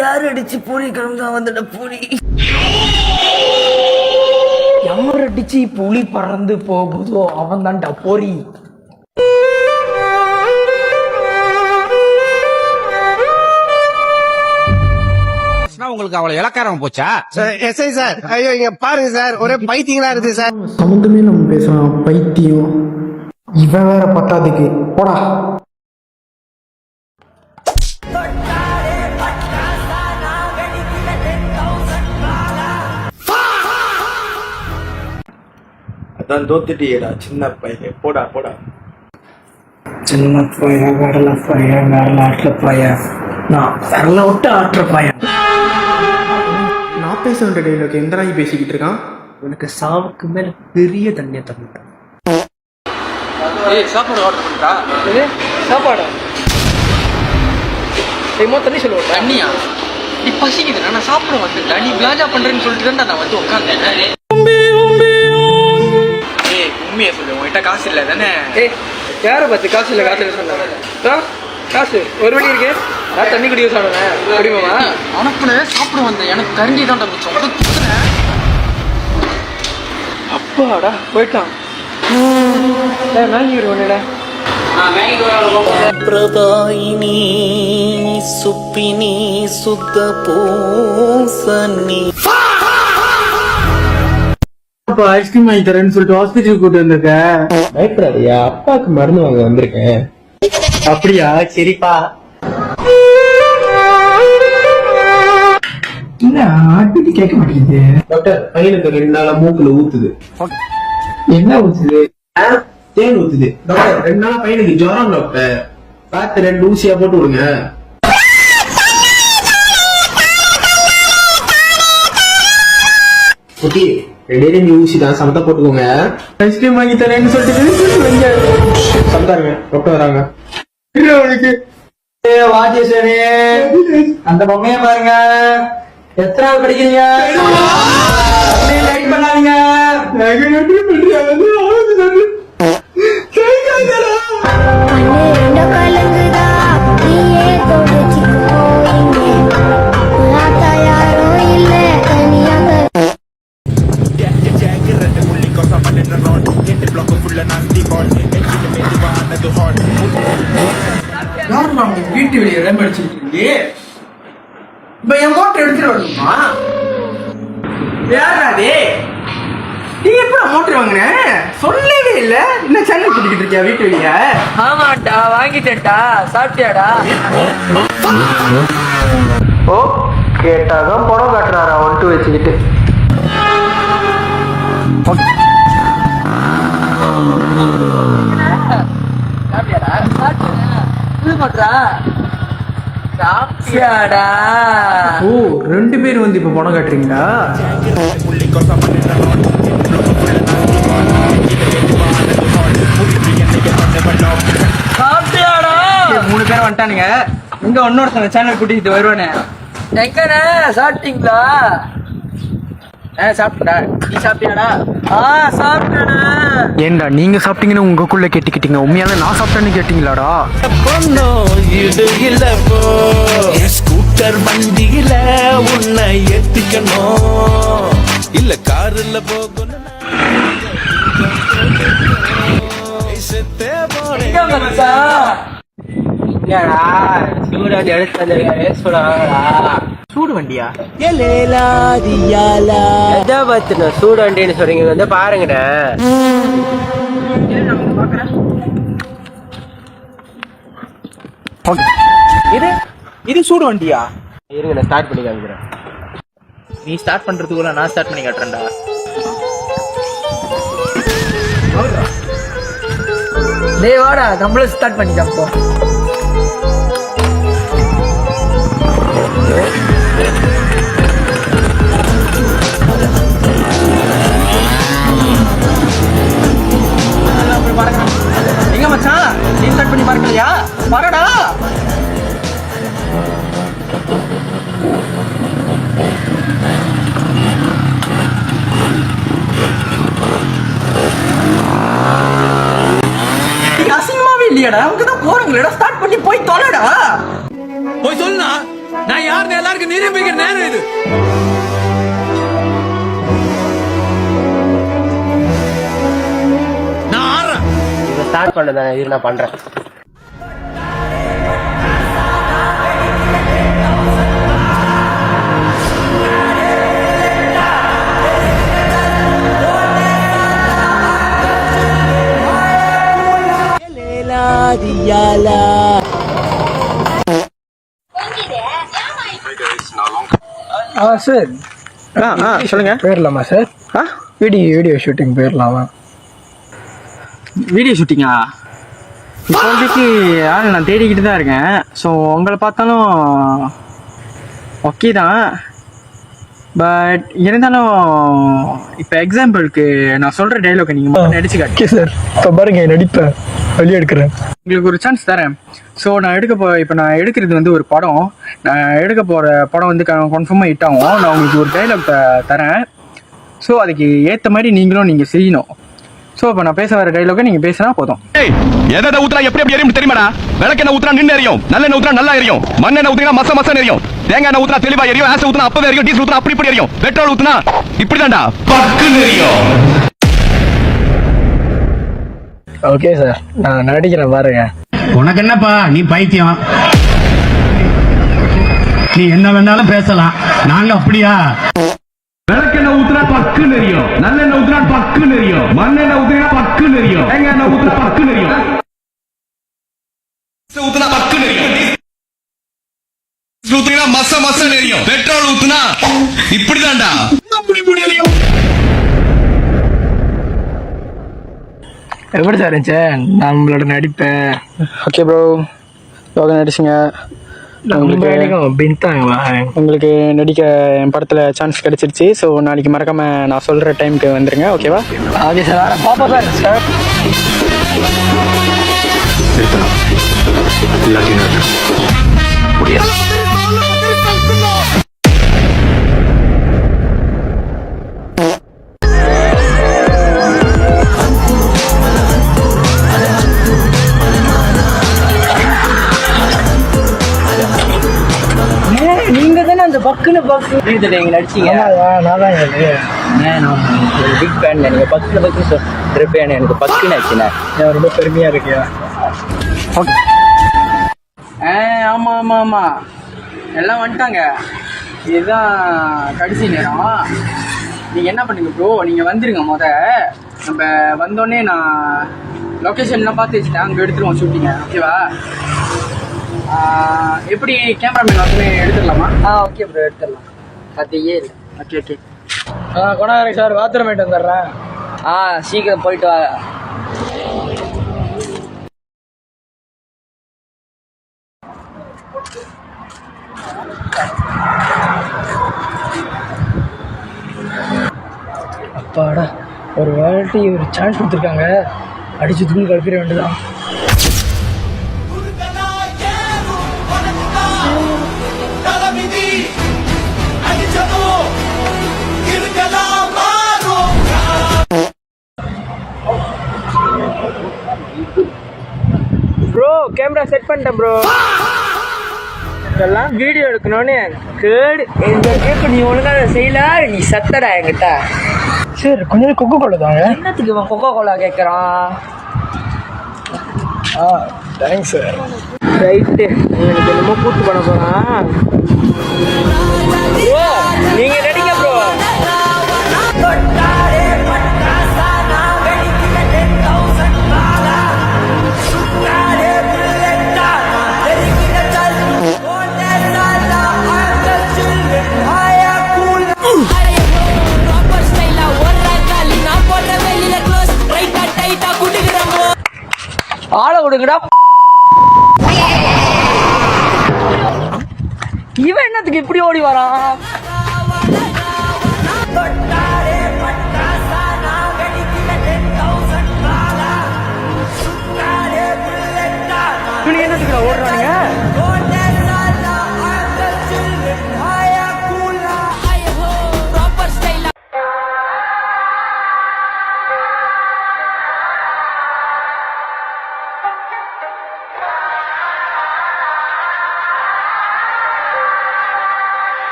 யார் அடிச்சு பூரி கிளம்புதான் வந்துட பூரி யார் அடிச்சு புலி பறந்து போகுதோ அவன் தான்டா போரி. உங்களுக்கு அவ்வளவு இலக்காரம் போச்சா? எஸ்ஐ சார், ஐயோ இங்க பாருங்க சார், ஒரே பைத்தியங்களா இருக்கு சார். சம்பந்தமே நம்ம பேசலாம். பைத்தியம் இவன் வேற பத்தாதுக்கு போடா. அதான் தோத்துட்டியடா சின்ன பையன், போடா போடா. சின்ன பையன் கடல பையன் வேற ஆட்டுற பையன், நான் விரல விட்டு ஆட்டுற பையன். நான் பேச வேண்டிய டைலாக் எந்தராகி பேசிக்கிட்டு இருக்கான். உனக்கு சாவுக்கு மேல பெரிய தண்ணியை தந்துட்டான். சாப்பாடு ஆர்டர் பண்ணிட்டா? சாப்பாடா? தண்ணி சொல்லுவோம். தண்ணியா? நீ பசிக்குது, நான் சாப்பிட வந்துட்டா. நீ பிளாஜா பண்றேன்னு சொல்லிட்டு தான் நான் வந்து உட்காந்தேன். உண்மையை சொல்லு, உங்ககிட்ட காசு இல்லை தானே? யாரை பார்த்து காசு இல்லை காசு இல்லை சொன்னாங்க? காசு ஒரு வழி இருக்கு, நான் தண்ணி குடிக்க சாப்பிடுவேன் குடிமாவா? உனக்குள்ள சாப்பிட வந்தேன், எனக்கு கருஞ்சி தான் மிச்சம். அப்பாடா போயிட்டான். வாங்கி விடுவேன்டா. பிரதாயினி சுப்பினி சுத்த பூசனி. அப்பா ஐஸ்கிரீம் வாங்கி தரேன்னு சொல்லிட்டு ஹாஸ்பிட்டல் கூட்டு வந்திருக்க. பயப்படாதியா, அப்பாவுக்கு மருந்து வாங்க வந்திருக்கேன். அப்படியா, சரிப்பா. என்ன ஆட்டு கேட்க மாட்டேங்குது டாக்டர், பையனுக்கு 2 நாளா மூக்குல ஊத்துது. என்ன ஊத்துது? தேன் ஊத்துது. டாக்டர் 2 நாளா பையனுக்கு ஜுரம் டாக்டர், பார்த்து 2 ஊசியா போட்டு விடுங்க. ஓகே, 2 ஊசி தான், சமத்தா போட்டுக்கோங்க. ஐஸ்கிரீம் வாங்கி தரேன்னு சொல்லிட்டு சமத்தாருங்க. டாக்டர் வராங்க. அவனுக்கு வாஜேஸ்வரி அந்த பொம்மைய பாருங்க. எத்தனாவது படிக்கிறீங்க? லைக் பண்ணாதீங்க. வீட்டு வெளியே இடம் அடிச்சுட்டு இப்ப என் மோட்டர் எடுத்துட்டு வரணுமா? யாராதே நீ எப்ப மோட்டர் வாங்கின? சொல்லவே இல்ல. என்ன சென்னை கூட்டிக்கிட்டு இருக்கியா வீட்டு வெளிய? ஆமாட்டா, வாங்கிட்டேன்டா. சாப்பிட்டியாடா? ஓ, கேட்டாதான் படம் காட்டுறாரா ஒன்ட்டு வச்சுக்கிட்டு. ஓ, 2 பேர் வந்து இப்ப படம் காட்டுறீங்களா? சாப்பிட்டியாடா? 3 பேர் வந்துட்டானுங்க. இங்க இன்னொருத்தங்க சேனல் கூட்டிட்டு வருவானே. எங்கண்ணே சாப்பிட்டீங்களா? சாப்பிட்டா. நீ சாப்பிட்டியாடா? சாப்பிட்டேண்ணா. ஏண்டா நீங்க சாப்பிட்டீங்கன்னு உங்களுக்குள்ள கேட்டுக்கிட்டீங்க, உண்மையால நான் சாப்பிட்டேன்னு கேட்டீங்களாடா? ஸ்கூட்டர் வண்டியில உன்னை ஏத்திக்கணும், இல்ல கார்ல போகணும். சூடாதி எடுத்து சூடு வண்டியா? சூடு வண்டின்னு சொல்றீங்க வந்து பாருங்கண்ணே. இது சூடு வண்டியா? இருங்க நான் ஸ்டார்ட் பண்ணி காமிக்கிறேன். நீ ஸ்டார்ட் பண்றதுக்குள்ள நான் ஸ்டார்ட் பண்ணி காட்டுறேன்டா. டேய் வாடா, நம்மளும் ஸ்டார்ட் பண்ணி காப்போம். எங்க மச்சான், நீ ஸ்டார்ட் பண்ணி பார்க்கலையா? வரடா. அசிங்கமாவே இல்லையாடா? அவங்க தான் போறாங்களேடா, ஸ்டார்ட் பண்ணி போய் தொலைடா. போய் சொல்லுண்ணா. நான் யாருன்னு எல்லாருக்கும் நிரூபிக்கிற நேரம் இது. நான் ஆடுறேன். இதை ஸ்டார்ட் பண்ணதானே, இது நான் பண்றேன். சார் சொல்லுங்க. போயிடலாமா சார்? வீடியோ ஷூட்டிங் போயிடலாமா? வீடியோ ஷூட்டிங்கா? இப்போதைக்கு நான் தேடிக்கிட்டு தான் இருக்கேன். ஸோ உங்களை பார்த்தாலும் ஓகே தான், பட் இருந்தாலும் இப்போ எக்ஸாம்பிளுக்கு நான் சொல்கிற டைலாக் நீங்கள் நடிச்சு காட்டு சார். இப்போ பாருங்க நடிப்பேன், வெளியே எடுக்கிறேன். உங்களுக்கு ஒரு சான்ஸ் தரேன். ஸோ நான் இப்போ நான் எடுக்கிறது வந்து ஒரு படம். நான் எடுக்க போகிற படம் வந்து கன்ஃபார்மாக ஹிட் ஆகும். நான் உங்களுக்கு ஒரு டைலாக் தரேன். ஸோ அதுக்கு ஏற்ற மாதிரி நீங்கள் செய்யணும். ஸோ இப்போ நான் பேச வர டைலாக்கை நீங்கள் பேசினா போதும். எதை ஊத்துறா எப்படி எரியும் தெரியுமாடா? விளக்கெண்ணெய் ஊத்துறா நின்று எரியும், நல்லெண்ணெய் ஊத்துறா நல்லா எரியும், மண்ணெண்ணெய் ஊத்துனா மசம் எரியும், தேங்காய் எண்ணெய் ஊத்துனா தெளிவா எரியும், ஆசை ஊத்துனா அப்பவே எரியும், டீசல் ஊத்துனா அப்படி எரியும், பெட்ரோல் ஊத்துனா இப்படிதான்டா பக்குன்னு எரியும். ஓகே சார், நான் நடிக்கிறேன் பாருங்க. உனக்கு என்னப்பா, நீ பைத்தியம். நீ என்ன வேணாலும் பேசலாம், நாங்க அப்படியா? விளக்கெண்ணெய் ஊத்துனா பக்குன்னு எரியும், நல்லெண்ணெய் ஊத்துனா பக்குன்னு எரியும், மண்ணெண்ணெய் ஊத்துனா பக்குன்னு எரியும், தேங்காய் எண்ணெய் ஊத்துனா பக்குன்னு எரியும், ஊத்துனா பக்குன்னு எரியும், டீசல் ஊத்துனா மசம் எரியும், பெட்ரோல் ஊத்துனா இப்படிதான்டா எரியும். எப்படி சார் இருந்துச்சு நம்மளோட நடிப்பேன்? ஓகே ப்ரோ, யோகா நடிச்சுங்க. உங்களுக்கு நடிக்க என் படத்தில் சான்ஸ் கிடைச்சிருச்சு. ஸோ நாளைக்கு மறக்காம நான் சொல்கிற டைமுக்கு வந்துருங்க. ஓகேவா? Okay sir. பாப்பா சார் சார் நீங்க தானே அந்த பக்குன்னு நீங்க நடிச்சீங்க. நான் தான் பிக் ஃபேன். எனக்கு பக்கு இருப்பேன். எனக்கு பக்குன்னு ஆச்சுண்ணே. ரொம்ப பெருமையா இருக்கியா? ஓகே. ஆமாம் ஆமாம் ஆமாம், எல்லாம் வந்துட்டாங்க. இதுதான் கடைசி நேரம். நீங்கள் என்ன பண்ணுங்க ப்ரோ, நீங்கள் வந்துடுங்க. நம்ம வந்தோடனே நான் லொக்கேஷன்லாம் பார்த்து வச்சுட்டேன், அங்கே எடுத்துருவோம் ஷூட்டிங்க. ஓகேவா? எப்படி கேமராமேன் வந்து எடுத்துடலாமா? ஓகே ப்ரோ, எடுத்துடலாம். கதையே இல்லை. Okay okay. கொண்டாடுறேன் சார், பாத்திரம் போயிட்டு வந்துடுறேன். சீக்கிரம் போயிட்டு வா. அப்பாடா, ஒரு வாட்டி ஒரு சான்ஸ் கொடுத்துருக்காங்க, அடிச்சு தூள் கலப்பிட வேண்டியதான். ப்ரோ கேமரா செட் பண்ணிட்டேன் ப்ரோ. இதெல்லாம் வீடியோ எடுக்கணும்னு கேடு. இந்த கேட்க நீ ஒழுங்காக செய்யல, நீ சத்தடா என்கிட்ட. சார் கொஞ்சம் கொக்கோ கோலா தாங்க. என்னத்துக்கு இவன் கொக்கோ கோலா கேட்குறான்? Thanks sir. ரைட்டு, எனக்கு என்னமோ கூட்டு பண்ண போகிறான். ப்ரோ நீங்கள் நடிங்க ப்ரோ. ஆளை விடுங்கடா. இவன் என்னத்துக்கு இப்படி ஓடி வரான்? என்னத்துக்கு ஓடுறானுங்க?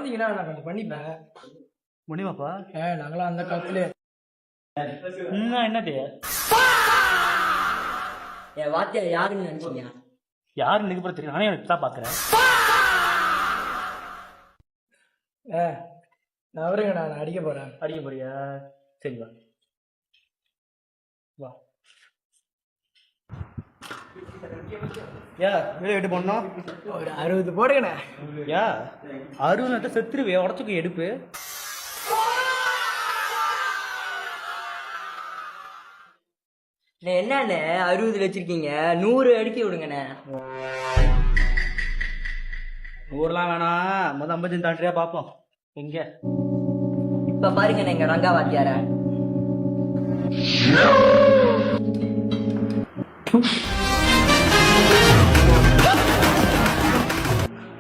வந்தீங்கன்னா நான் கொஞ்சம் பண்ணிப்பேன். முடியுமாப்பா? நாங்களாம் அந்த காலத்துல என்னது என் வாத்தியா யாருன்னு நினைச்சீங்க? யாருன்னு எனக்கு கூட தெரியும். நானே எனக்கு தான் பாக்குறேன். நான் அவருங்க நான் அடிக்க போறேன். அடிக்க போறியா? சரி வா வா. எட்டு பண்ணோம் ஒரு 60 போடுங்கண்ணே. 60 செத்துருவே உடச்சுக்கு எடுப்பு. என்னண்ணே 60 வச்சிருக்கீங்க? 100 அடிக்க விடுங்கண்ணே. 100லாம் வேணாம், 50 தாண்டியா பாப்போம். எங்க இப்ப பாருங்கண்ணே எங்க ரங்கா வாத்தியார.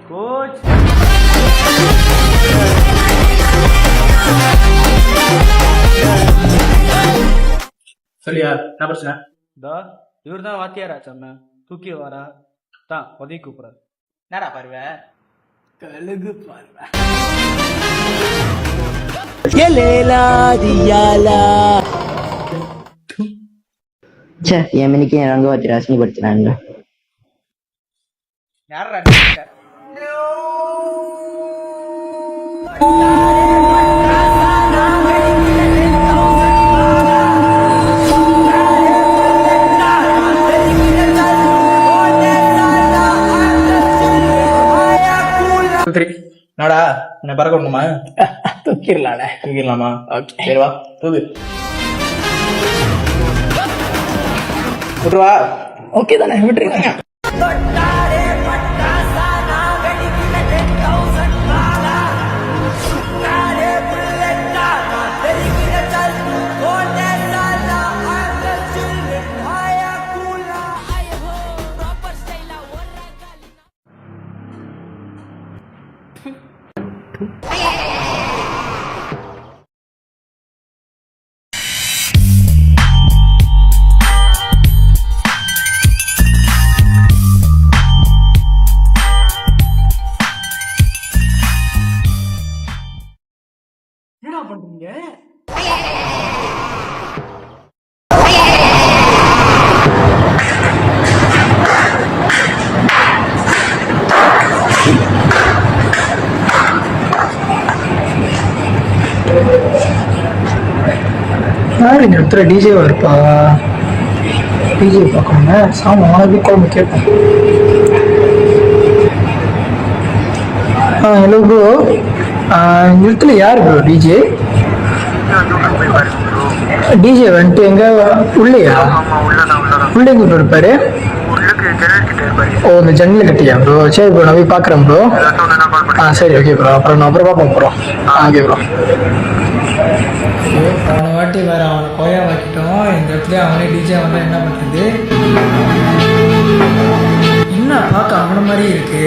கோச் சொல்லியா என்ன பிரச்சனை? இவர் தான் வாத்தியாரா சொன்ன தூக்கி வாரா தான் உதவி கூப்பிடுறாரு. என்னடா பாருவ கழுகு பாருவ. என் மணிக்கு என் ரங்க வாத்தியார் அசிங்கப்படுத்தினாங்க. யாரா நாடா என்ன பறக்க விடணுமா? தூக்கிடலாமா? சரி வா தூக்கு. விட்டுருவா? ஓகே தானே, விட்டுருங்க. என்னடா பண்றீங்க? யார் இந்த இடத்துல டிஜேவா இருப்பா? டிஜே பார்க்கணுங்க. சாமி உனக்கு குழம்பு கேட்பேன். ஹலோ ப்ரோ, இந்த இடத்துல யார் ப்ரோ டிஜே? டிஜே வந்துட்டு எங்க உள்ளேயா? உள்ளே கூட்டு இருப்பாரு. ஓ இந்த ஜன்னல் கட்டியா ப்ரோ? சரி ப்ரோ நான் போய் பார்க்குறேன் ப்ரோ. சரி ஓகே ப்ரோ. அப்புறம் பார்ப்போம் ப்ரோ. Okay bro. போன வாட்டி வேற அவனை கோயா வாக்கிட்டோம். இந்த இடத்துல அவனே டிஜே வந்தா என்ன பண்ணுறது? என்ன பார்க்க அவன மாதிரி இருக்கு.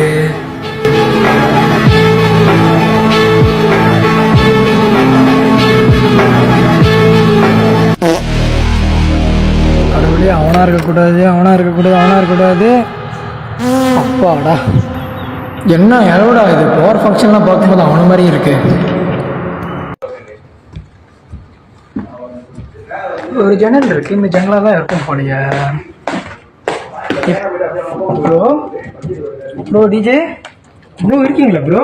கடவுளே, அவனா இருக்கக்கூடாது. அப்பாடா, என்ன எவ்வளோடா இது பவர் ஃபங்க்ஷன்லாம் பார்க்கும்போது அவன மாதிரி இருக்கு. ஒரு ஜன்னல் இருக்கு, இந்த ஜன்னலா தான் இருக்கும் போலயே. ப்ரோ டிஜே ப்ரோ இருக்கீங்களா ப்ரோ?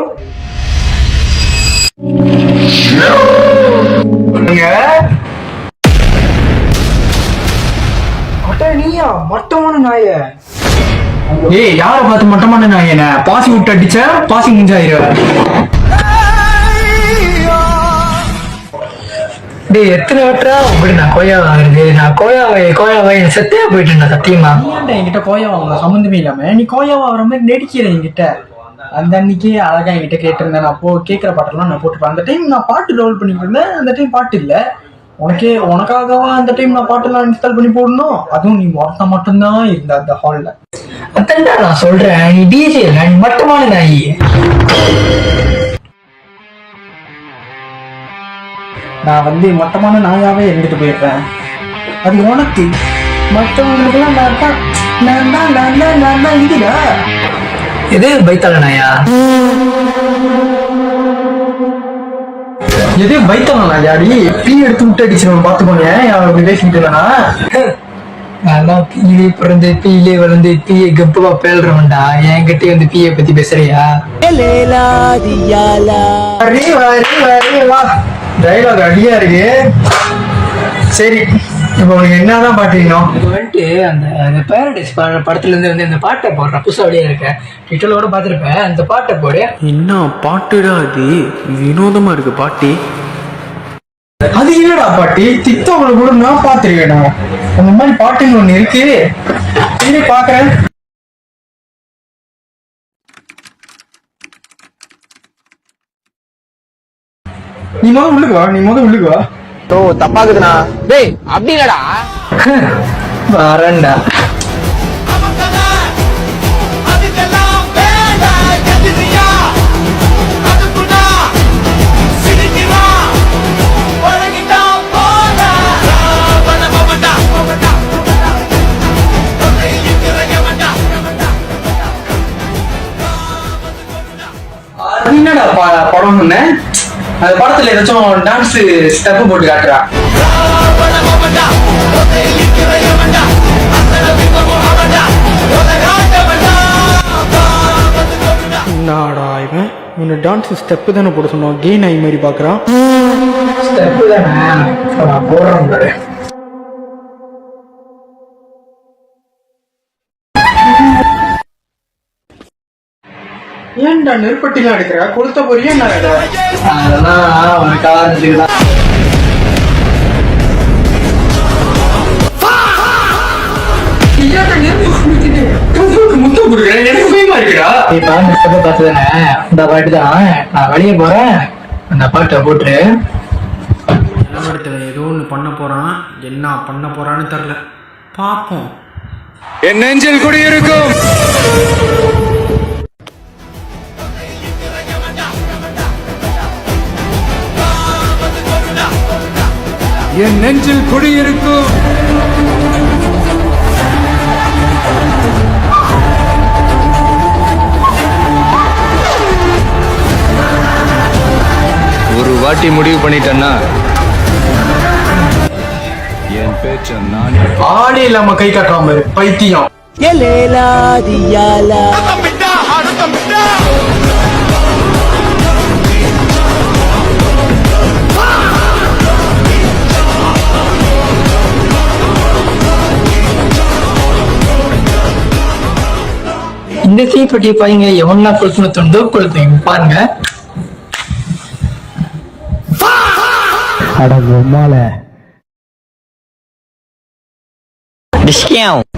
நீயா மட்டமான நாய? ஏய் யார பார்த்து மட்டமான நாய? என்ன பாசி விட்டு அடிச்ச பாசி முஞ்சாயிரு. டேய் எத்தனை வட்டா அப்படி நான் கோயாவா இருக்கு. நான் கோயாவை செத்தையா போயிட்டேன் சத்தியமா. என்கிட்ட கோயாவா சம்மந்தமே இல்லாம நீ கோயாவா வர மாதிரி நடிக்கிற என்கிட்ட. அந்த அன்னைக்கு அழகா என்கிட்ட கேட்டிருந்தேன். நான் கேட்கிற பாட்டெல்லாம் நான் போட்டுப்பேன். அந்த டைம் நான் பாட்டு டவுன்லோட் பண்ணிட்டு இருந்தேன். அந்த டைம் பாட்டு இல்லை. உனக்காகவா அந்த டைம் நான் பாட்டெல்லாம் இன்ஸ்டால் பண்ணி போடணும்? அதுவும் நீ ஒருத்த மட்டும்தான் இருந்த அந்த ஹால்ல. அத்தண்டா நான் சொல்றேன், நீ டிஜே இல்ல, நீ மட்டமான நாயி. நான் மட்டமான நாயாவே இருந்துட்டு போயிடுறேன். அது உனக்கு. மற்றவங்களுக்கெல்லாம் நான் இதுடா. எது பைத்தாள நாயா? எதே வைத்தனா யாடி பீ எடுத்து விட்டு அடிச்சிருவோம் பாத்துக்கோங்க அப்படி பேசிக்கிட்டு இருந்தானா நான் பீலே பிறந்து பீலே வளர்ந்து பீயை கப்புவா பேல்றவன்டா என்கிட்ட வந்து பீயை பத்தி பேசுறியா வா டைலாக் அடியா இருக்கு சரி இப்போ உனக்கு என்னதான் பாட்டீங்கன்னா வந்துட்டு அந்த பேரடைஸ் படத்துல இருந்து வந்து அந்த பாட்டை போடுறேன் புதுசா அப்படியே இருக்கேன் ட்விட்டரோட பார்த்துருப்பேன் அந்த பாட்டை போடு என்ன பாட்டுடா அது வினோதமா இருக்கு பாட்டி அது இல்லடா பாட்டி டிக்டாக்ல கூட நான் பாத்துருக்கேன் அந்த மாதிரி பாட்டுன்னு ஒண்ணு இருக்கு இங்கே பாக்குறேன் நீ முதல் உள்ளுக்கு வா ஓ தப்பாக்குதுண்ணா டேய் அப்படி இல்லடா வரேன்டா என்னடா படம் சொன்னேன் அந்த படத்துல ஏதாச்சும் டான்ஸ் ஸ்டெப் போட்டு காட்டுறா என்னடா இவன் இவனை டான்ஸ் ஸ்டெப்பு தானே போட சொன்னோம் கெயின் ஆகி மாதிரி பாக்குறான் ஸ்டெப் தானே போடுறேன் பாரு ஏன்டா நெருப்பட்டிலாம் எடுக்கிற கொளுத்த போறியா என்ன அதெல்லாம் ஒரு காரணத்துக்கு தான் முத்தம் கொடுக்குறேன் எனக்கு பயமா இருக்குடா இப்ப அந்த ஸ்டெப்பை பார்த்துதானே இந்த பாட்டு தான் நான் வெளியே போறேன் அந்த பாட்டை போட்டு நிலவரத்தில் ஏதோ ஒன்று பண்ண போறான் என்ன பண்ண போறான்னு தெரியல பார்ப்போம் என் நெஞ்சில் குடியிருக்கும் என் நெஞ்சில் குடியிருக்கும் ஒரு வாட்டி முடிவு பண்ணிட்டேன்னா என் பேச்ச நான் ஆடே இல்லாம கை காட்டுறான் பாரு பைத்தியம் இந்த தீப்பெட்டி பையங்க எவனா கொளுத்துன தோணுதோ கொளுத்துங்க பாருங்க டிஸ்கியாவும்